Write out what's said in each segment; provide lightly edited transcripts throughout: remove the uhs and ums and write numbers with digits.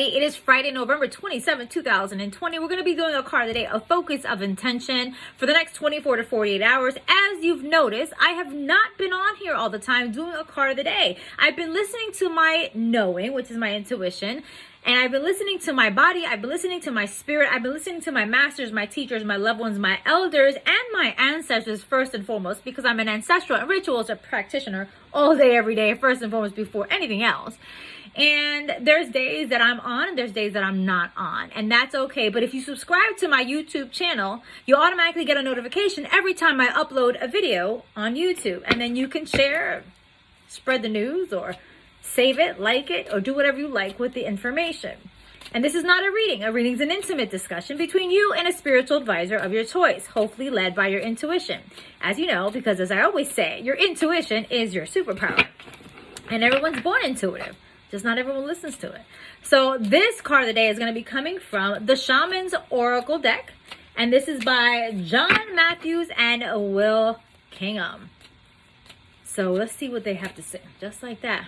everybody. It is Friday, November 27, 2020. We're going to be doing a card of the day, a focus of intention for the next 24 to 48 hours. As you've noticed, I have not been on here all the time doing a card of the day. I've been listening to my knowing, which is my intuition, and I've been listening to my body. I've been listening to my spirit. I've been listening to my masters, my teachers, my loved ones, my elders, and my ancestors first and foremost, because I'm an ancestral and rituals practitioner all day, every day, first and foremost, before anything else. And there's days that I'm on and there's days that I'm not on, and that's okay. But if you subscribe to my YouTube channel, you automatically get a notification every time I upload a video on YouTube, and then you can share, spread the news, or save it, like it, or do whatever you like with the information. And this is not a reading. A reading is an intimate discussion between you and a spiritual advisor of your choice, hopefully led by your intuition. As you know, because as I always say, your intuition is your superpower, and everyone's born intuitive. Just not everyone listens to it. So this card of the day is going to be coming from the Shamans Oracle deck. And this is by John Matthews and Will Kingham. So let's see what they have to say. Just like that.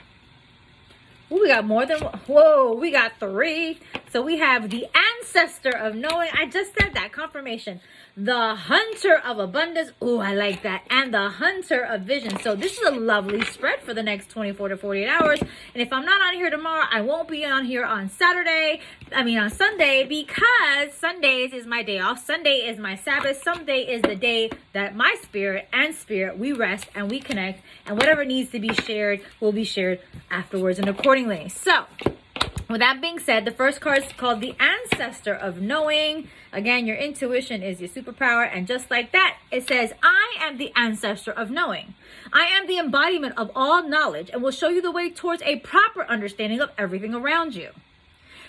Ooh, we got more than one. Whoa, we got 3. So we have the ancestor of knowing. I just said that. Confirmation. The hunter of abundance. Ooh, I like that. And the hunter of vision. So this is a lovely spread for the next 24 to 48 hours. And if I'm not on here tomorrow, I won't be on here on Sunday, because Sundays is my day off. Sunday is my Sabbath. Sunday is the day that my spirit and spirit, we rest and we connect. And whatever needs to be shared will be shared afterwards and accordingly. So with that being said, the first card is called the Ancestor of Knowing. Again, your intuition is your superpower. And just like that, it says, I am the ancestor of knowing. I am the embodiment of all knowledge and will show you the way towards a proper understanding of everything around you.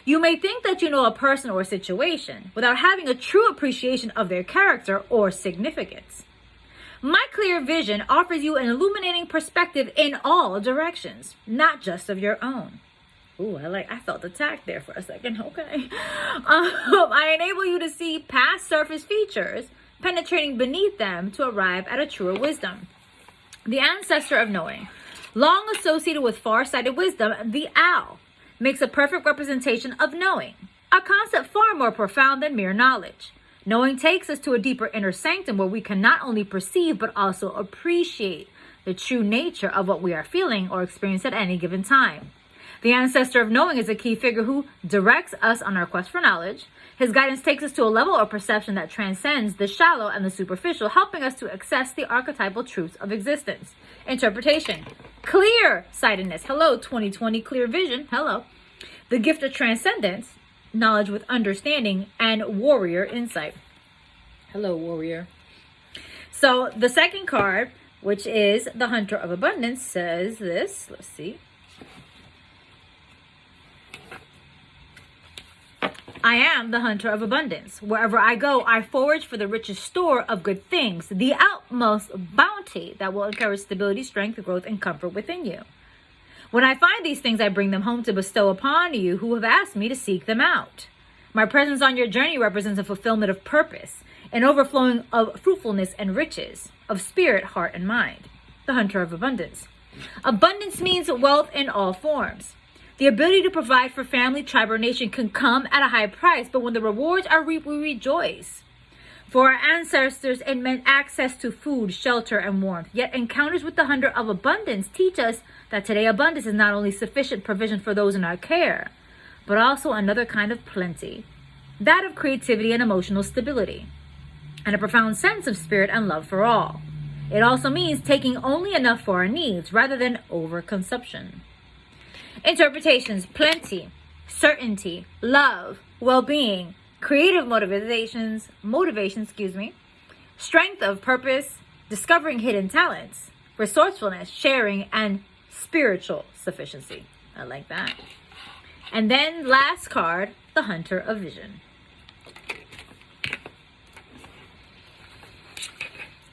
You may think that you know a person or a situation without having a true appreciation of their character or significance. My clear vision offers you an illuminating perspective in all directions, not just of your own. Ooh, I felt attacked there for a second. Okay. I enable you to see past surface features, penetrating beneath them to arrive at a truer wisdom. The ancestor of knowing, long associated with far-sighted wisdom, the owl, makes a perfect representation of knowing, a concept far more profound than mere knowledge. Knowing takes us to a deeper inner sanctum where we can not only perceive but also appreciate the true nature of what we are feeling or experience at any given time. The ancestor of knowing is a key figure who directs us on our quest for knowledge. His guidance takes us to a level of perception that transcends the shallow and the superficial, helping us to access the archetypal truths of existence. Interpretation. Clear-sightedness. Hello, 2020. Clear vision. Hello. The gift of transcendence, knowledge with understanding, and warrior insight. Hello, warrior. So the second card, which is the Hunter of Abundance, says this. Let's see. I am the hunter of abundance. Wherever I go, I forage for the richest store of good things, the utmost bounty that will encourage stability, strength, growth, and comfort within you. When I find these things, I bring them home to bestow upon you who have asked me to seek them out. My presence on your journey represents a fulfillment of purpose, an overflowing of fruitfulness and riches, of spirit, heart, and mind. The hunter of abundance. Abundance means wealth in all forms. The ability to provide for family, tribe, or nation can come at a high price, but when the rewards are reaped, we rejoice. For our ancestors, it meant access to food, shelter, and warmth. Yet encounters with the hunter of abundance teach us that today abundance is not only sufficient provision for those in our care, but also another kind of plenty, that of creativity and emotional stability, and a profound sense of spirit and love for all. It also means taking only enough for our needs rather than overconsumption. Interpretations: plenty, certainty, love, well-being, creative motivation, strength of purpose, discovering hidden talents, resourcefulness, sharing, and spiritual sufficiency. I like that. And then last card, the Hunter of Vision.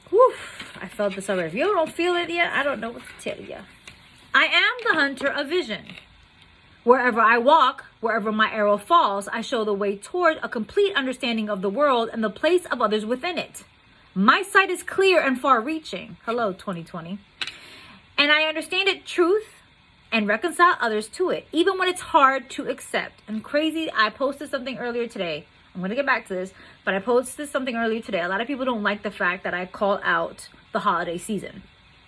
Whew, I felt this already. If you don't feel it yet, I don't know what to tell you. I am the hunter of vision. Wherever I walk, wherever my arrow falls, I show the way toward a complete understanding of the world and the place of others within it. My sight is clear and far-reaching. Hello, 2020. And I understand it truth and reconcile others to it, even when it's hard to accept. And crazy, I posted something earlier today. I'm going to get back to this, but I posted something earlier today. A lot of people don't like the fact that I call out the holiday season,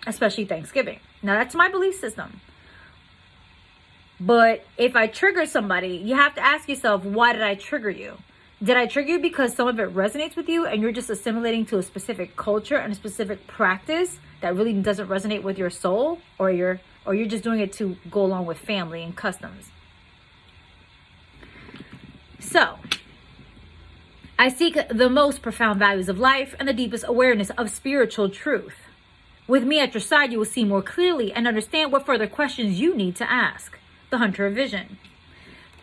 especially Thanksgiving. Now, that's my belief system. But if I trigger somebody, you have to ask yourself, why did I trigger you? Did I trigger you because some of it resonates with you and you're just assimilating to a specific culture and a specific practice that really doesn't resonate with your soul, or you're just doing it to go along with family and customs? So, I seek the most profound values of life and the deepest awareness of spiritual truth. With me at your side, you will see more clearly and understand what further questions you need to ask. The Hunter of Vision.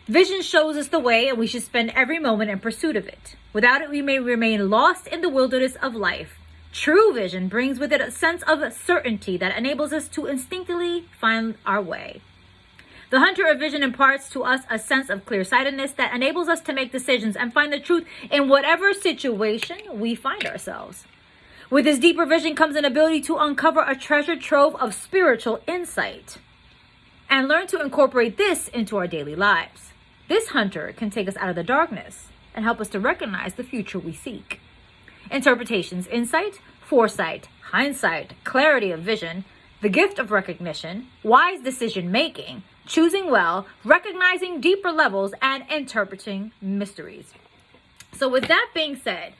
Vision shows us the way, and we should spend every moment in pursuit of it. Without it, we may remain lost in the wilderness of life. True vision brings with it a sense of certainty that enables us to instinctively find our way. The Hunter of Vision imparts to us a sense of clear-sightedness that enables us to make decisions and find the truth in whatever situation we find ourselves. With this deeper vision comes an ability to uncover a treasure trove of spiritual insight and learn to incorporate this into our daily lives. This hunter can take us out of the darkness and help us to recognize the future we seek. Interpretations: insight, foresight, hindsight, clarity of vision, the gift of recognition, wise decision making, choosing well, recognizing deeper levels, and interpreting mysteries. So with that being said,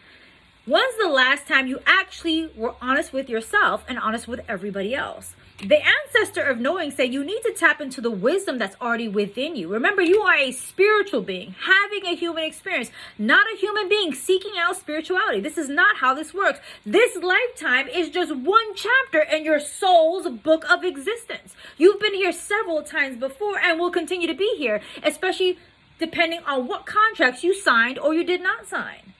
when's the last time you actually were honest with yourself and honest with everybody else? The ancestor of knowing say you need to tap into the wisdom that's already within you. Remember, you are a spiritual being having a human experience, not a human being seeking out spirituality. This is not how this works. This lifetime is just one chapter in your soul's book of existence. You've been here several times before and will continue to be here, especially depending on what contracts you signed or you did not sign.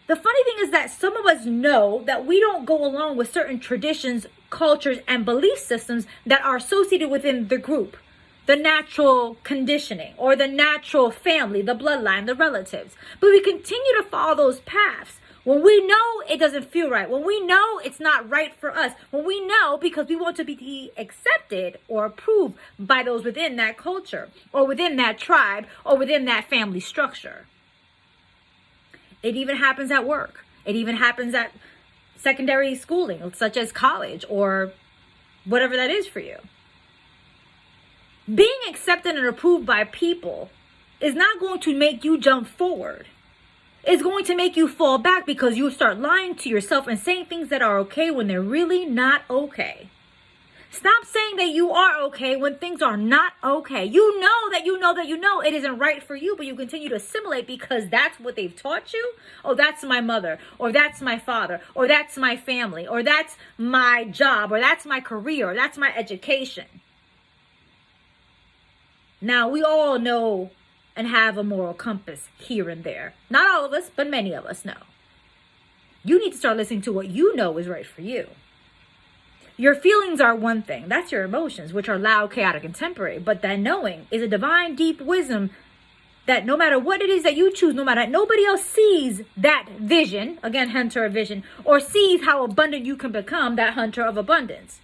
The funny thing is that some of us know that we don't go along with certain traditions, cultures, and belief systems that are associated within the group, the natural conditioning, or the natural family, the bloodline, the relatives. But we continue to follow those paths when we know it doesn't feel right, when we know it's not right for us, when we know because we want to be accepted or approved by those within that culture, or within that tribe, or within that family structure. It even happens at work. It even happens at secondary schooling, such as college or whatever that is for you. Being accepted and approved by people is not going to make you jump forward. It's going to make you fall back because you start lying to yourself and saying things that are okay when they're really not okay. Stop saying that you are okay when things are not okay. You know that you know that you know it isn't right for you, but you continue to assimilate because that's what they've taught you. Oh, that's my mother, or that's my father, or that's my family, or that's my job, or that's my career, or that's my education. Now, we all know and have a moral compass here and there. Not all of us, but many of us know. You need to start listening to what you know is right for you. Your feelings are one thing. That's your emotions, which are loud, chaotic, and temporary. But that knowing is a divine, deep wisdom that no matter what it is that you choose, no matter nobody else sees that vision, again, hunter of vision, or sees how abundant you can become, that hunter of abundance.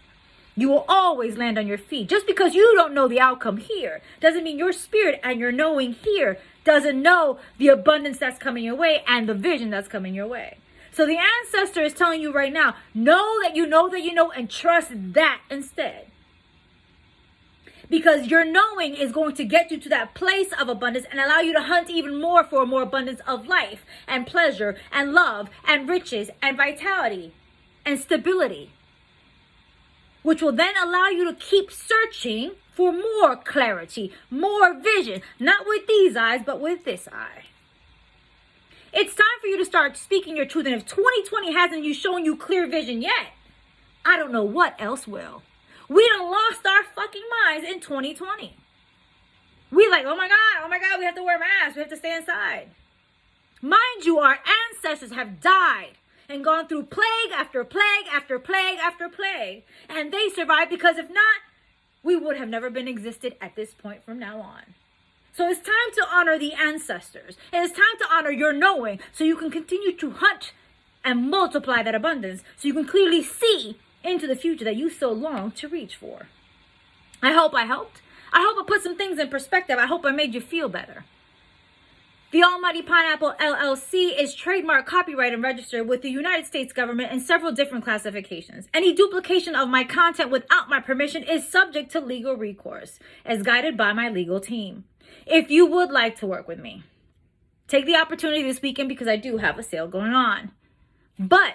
You will always land on your feet. Just because you don't know the outcome here doesn't mean your spirit and your knowing here doesn't know the abundance that's coming your way and the vision that's coming your way. So the ancestor is telling you right now, know that you know that you know, and trust that instead. Because your knowing is going to get you to that place of abundance and allow you to hunt even more for more abundance of life and pleasure and love and riches and vitality and stability, which will then allow you to keep searching for more clarity, more vision, not with these eyes, but with this eye. It's time for you to start speaking your truth. And if 2020 hasn't shown you clear vision yet, I don't know what else will. We done lost our fucking minds in 2020. We like, oh my God, we have to wear masks. We have to stay inside. Mind you, our ancestors have died and gone through plague after plague after plague after plague. And they survived because if not, we would have never been existed at this point from now on. So it's time to honor the ancestors. And it's time to honor your knowing so you can continue to hunt and multiply that abundance so you can clearly see into the future that you so long to reach for. I hope I helped. I hope I put some things in perspective. I hope I made you feel better. The Almighty Pineapple LLC is trademark, copyright, and registered with the United States government in several different classifications. Any duplication of my content without my permission is subject to legal recourse, as guided by my legal team. If you would like to work with me, take the opportunity this weekend because I do have a sale going on. But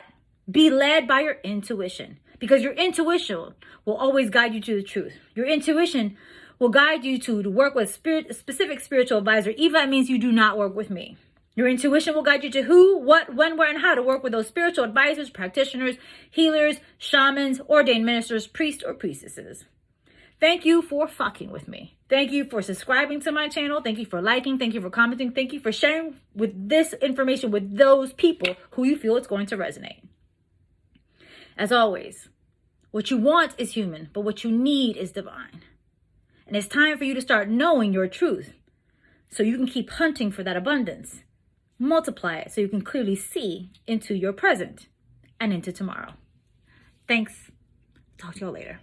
be led by your intuition, because your intuition will always guide you to the truth. Your intuition will guide you to work with a specific spiritual advisor, even if that means you do not work with me. Your intuition will guide you to who, what, when, where, and how to work with those spiritual advisors, practitioners, healers, shamans, ordained ministers, priests, or priestesses. Thank you for fucking with me. Thank you for subscribing to my channel. Thank you for liking. Thank you for commenting. Thank you for sharing with this information with those people who you feel it's going to resonate. As always, what you want is human, but what you need is divine. And it's time for you to start knowing your truth so you can keep hunting for that abundance. Multiply it so you can clearly see into your present and into tomorrow. Thanks. Talk to y'all later.